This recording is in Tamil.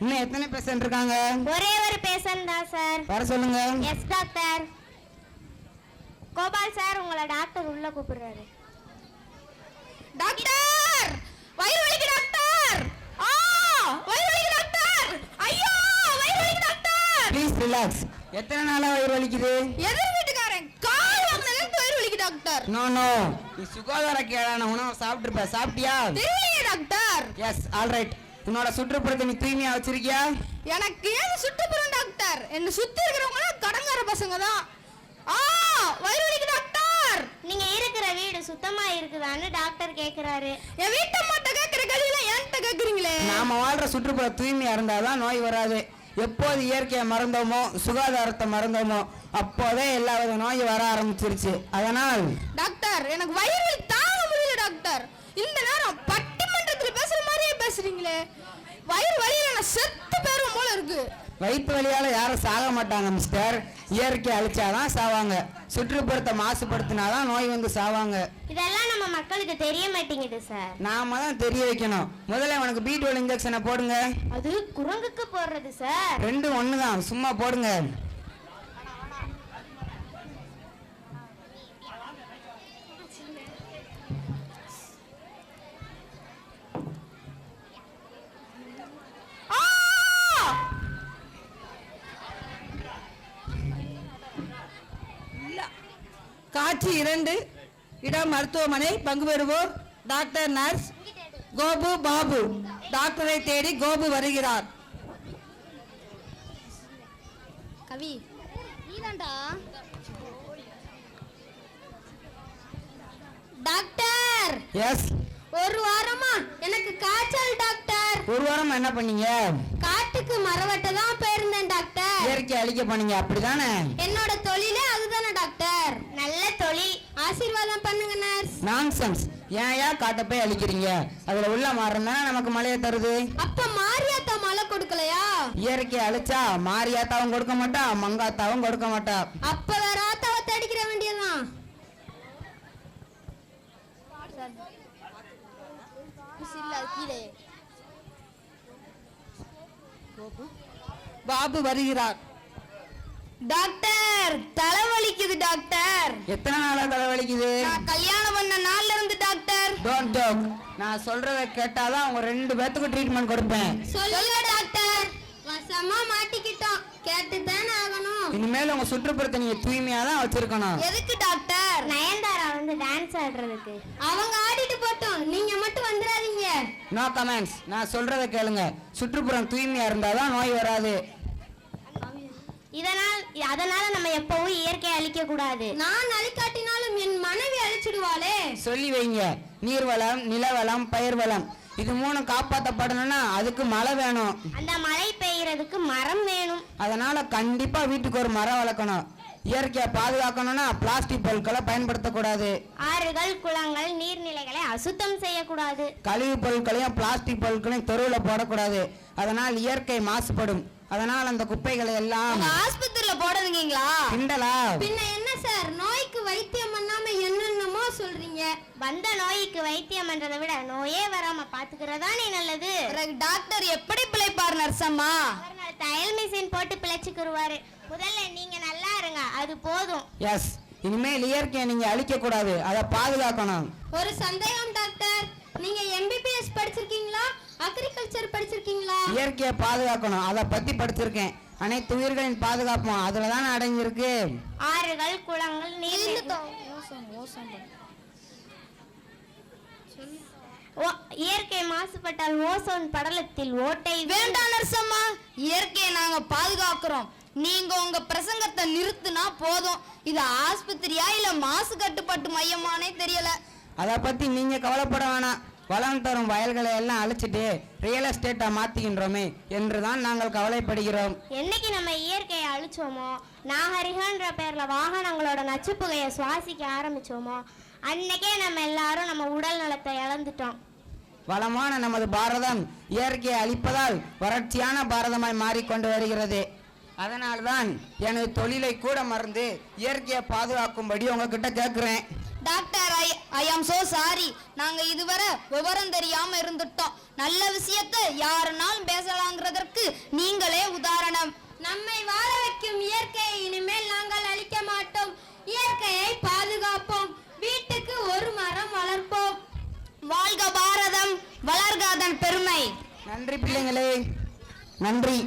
இன்னும் எத்தனை பேஷண்ட் இருக்காங்க? ஒரே ஒரு பேஷண்ட் தான் சார். வர சொல்லுங்க. Yes doctor. கோபால் சார் உங்களை டாக்டர் உள்ள கூப்பிடுறாரு. டாக்டர் வயிறு வலிக்கு டாக்டர். வயிறு வலிக்கு டாக்டர். ஐயோ வயிறு வலிக்கு டாக்டர். Please relax. எத்தனை நாளா வயிறு வலிக்குது? எதிர் வீட்டுக்காரன் கால் வாங்குனதுல வயிறு வலிக்கு டாக்டர். நோ நீ சுகாதார கேடான உணவு சாப்பிட்டுருப்ப. சாப்பிட்டியா? தெரியலையே டாக்டர். S alright. உன்னோட சுற்றுப்புறத்தை நீ தூய்மையா வச்சிருக்கியா? எனக்கு ஏன் சுற்றுப்புறம் டாக்டர்? என்ன சுத்தி இருக்கிறவங்க கடங்கார பசங்க தான். வயிறு வலிக்கு டாக்டர். நீங்க இருக்கிற வீடு சுத்தமா இருக்குதான்னு டாக்டர் கேக்குறாரு. என் வீட்டை மட்டும் கேட்கிற கதையில என்கிட்ட கேக்குறீங்களே. நாம வாழ்ற சுற்றுப்புற தூய்மையா இருந்தாதான் நோய் வராது. எப்போது இயற்கையை மறந்தோமோ சுகாதாரத்தை மறந்தோமோ அப்போதே எல்லா வித நோய் வர ஆரம்பிச்சிருச்சு. அதனால் டாக்டர் எனக்கு வயிறு வலி தாங்க முடியல டாக்டர். இந்த நேரம் பட்டிமன்றத்தில் பேசுற மாதிரியே பேசுறீங்களே. வயிறு வலியில நான் செத்து பேரும் போல இருக்கு. வயிற்று வலியால யாரும் சாக மாட்டாங்க மிஸ்டர். இயற்கை அழிச்சாதான் சாவாங்க. சுற்றுப்புறத்தை மாசுபடுத்தினாதான் நோய் வந்து சாவாங்க. இதெல்லாம் நம்ம மக்களுக்கு தெரிய மாட்டேங்குது சார். நாம தான் தெரிய வைக்கணும். முதல்ல உனக்கு B12 இன்ஜெக்ஷனை போடுங்க. அது குரங்குக்கு போடுறது சார். ரெண்டும் ஒண்ணுதான், சும்மா போடுங்க. காட்சி 2. இடம் மருத்துவமனை. பங்கு பெறுவோர் டாக்டர், நர்ஸ், கோபு, பாபு. டாக்டரை தேடி கோபு வருகிறார். கவி நீதான்டா. டாக்டர். எஸ். ஒரு வாரமா எனக்கு காய்ச்சல் டாக்டர். ஒரு வாரம் என்ன பண்ணீங்க? காட்டுக்கு மரவட்ட தான் போயிருந்தேன் டாக்டர். இயற்கை அழிக்க பண்ணீங்க அப்படிதானே? என்னோட தொழிலே அதுதானே டாக்டர். நல்ல தொழில். ஆசீர்வாதம் பண்ணுங்க நர்ஸ். நான்சென்ஸ். ஏன் காட்ட போய் அழிக்கிறீங்க? அதுல உள்ள மரம் தானே நமக்கு மழையை தருது. அப்ப மாரியாத்தா மழை கொடுக்கலையா? இயற்கை அழிச்சா மாரியாத்தாவும் கொடுக்க மாட்டா, மங்காத்தாவும் கொடுக்க மாட்டா. அப்ப வேற ஆத்தாவை தேடிக்கிற வேண்டியதுதான். பாபு வருகிறார். டாக்டர் தலைவலிக்குது டாக்டர். எத்தனை நாளா தலைவலிக்குது? நான் கல்யாணம் பண்ண நாள்ல இருந்து டாக்டர். Don't joke. நான் சொல்றத கேட்டாதான் அவங்க 2 பேத்துக்கு ட்ரீட்மெண்ட் கொடுப்பேன். சொல்லுங்க டாக்டர். வசமா மாட்டிக்கிட்டோம். கேட்டுதானே ஆகணும். இனிமேல் உங்க சுற்றுப்புறத்தை நீங்க தூய்மையா தான் வச்சிருக்கணும். எதுக்கு டாக்டர்? நயன்தாரா வந்து டான்ஸ் ஆடுறதுக்கு. அவங்க ஆடிட்டு போட்டோம், நீங்க மட்டும் வந்துடாதீங்க. No comments. நான் சொல்றத கேளுங்க. சுற்றுப்புறம் தூய்மையா இருந்தாதான் நோய் வராது. அதனால நம்ம எப்பவும் இயற்கையை அழிக்க கூடாது. நான் அழிக்காட்டினாலும் என் மனைவி அழிச்சிடுவாளே. சொல்லி வைங்க. நீர்வளம், நிலவளம், பயிர் வளம் இது 3 காப்பாற்றப்படணும்னா அதுக்கு மழை வேணும். அந்த மழை பெய்யறதுக்கு மரம் வேணும். அதனால கண்டிப்பா வீட்டுக்கு ஒரு மரம் வளர்க்கணும். இயற்கையை பாதுகாக்கணும்னா பிளாஸ்டிக் பொருட்களை பயன்படுத்தக்கூடாது. ஆறுகள், குளங்கள், நீர்நிலைகளை அசுத்தம் செய்யக்கூடாது. கழிவு பொருட்களையும் பிளாஸ்டிக் பொருட்களையும் தெருவில் போடக்கூடாது. அதனால் இயற்கை மாசுபடும். அதனால் அந்த குப்பைகளை எல்லாம் ஆஸ்பத்திரியில போடுறீங்களா? கிண்டலா? பின்ன என்ன சார், நோய்க்கு வைத்தியம் பண்ணாம என்னென்னமோ சொல்றீங்க. வந்த நோய்க்கு வைத்தியம் பண்றதை விட நோயே வராம பாத்துக்கிறதானே நல்லது. டாக்டர் எப்படி பிழைப்பார் நர்சம்மா? தையல் மிஷின் போட்டு பிழைச்சுக்குருவாரு. முதல்ல நீங்க நல்லா இருங்க, அது போதும். எஸ். இனிமேல் இயற்கையை நீங்க அழிக்க கூடாது, அதை பாதுகாக்கணும். ஒரு சந்தேகம் டாக்டர், நீங்க MBBS படிச்சிருக்கீங்களா, அக்ரிகல்ச்சர் படிச்சிருக்கீங்களா? இயற்கையை பாதுகாக்கணும், அதை பத்தி படிச்சிருக்கேன். அனைத்து உயிர்களின் பாதுகாப்பும் அதுல தானே அடங்கி இருக்கு. ஆறுகள், குளங்கள், இயற்கை மாசுபட்டால் ஓசோன் படலத்தில் ஓட்டை. வேண்டாம் நர்சம்மா, இயற்கையை நாங்க பாதுகாக்கிறோம். நீங்க உங்க பிரசங்கத்தை நிறுத்தினா போதும். இது ஆஸ்பத்திரியா இல்ல மாசு கட்டுப்பாட்டு மையமானே தெரியல. அதை பத்தி நீங்க கவலைப்பட வேணாம். வளம் தரும் வயல்களை எல்லாம் அழிச்சிட்டு ரியல் எஸ்டேட்டா மாத்திக்கின்றோமே என்றுதான் நாங்கள் கவலைப்படுகிறோம். என்னைக்கு நம்ம இயற்கையை அழிச்சோமோ, நாகரிகன்ற பேர்ல வாகனங்களோட நச்சுப்புகையை சுவாசிக்க ஆரம்பிச்சோமோ அன்னைக்கே நம்ம எல்லாரும் நம்ம உடல் நலத்தை இழந்துட்டோம். வளமான நமது பாரதம் இயற்கையை அழிப்பதால் வறட்சியான பாரதமாய் மாறிக்கொண்டு வருகிறது. அதனால்தான் எனது தொழிலை கூட மறந்து இயற்கையை பாதுகாக்கும்படி உங்ககிட்ட கேட்கிறேன். டாக்டர் ஐ ஆம் சோ சாரி. நாங்க இதுவரை விவரம் தெரியாம இருந்துட்டோம். நல்ல விஷயத்தை யாருனாலும் பேசலாங்கிறதற்கு நீங்களே உதாரணம். நம்மை வாழ வைக்கும் இயற்கையை இனிமேல் நாங்கள் அழிக்க மாட்டோம். இயற்கையை பாதுகாப்போம். வீட்டுக்கு ஒரு மரம் வளர்ப்போம். வாழ்க பாரதம், வளர்க அதன் பெருமை. நன்றி பிள்ளைங்களே, நன்றி.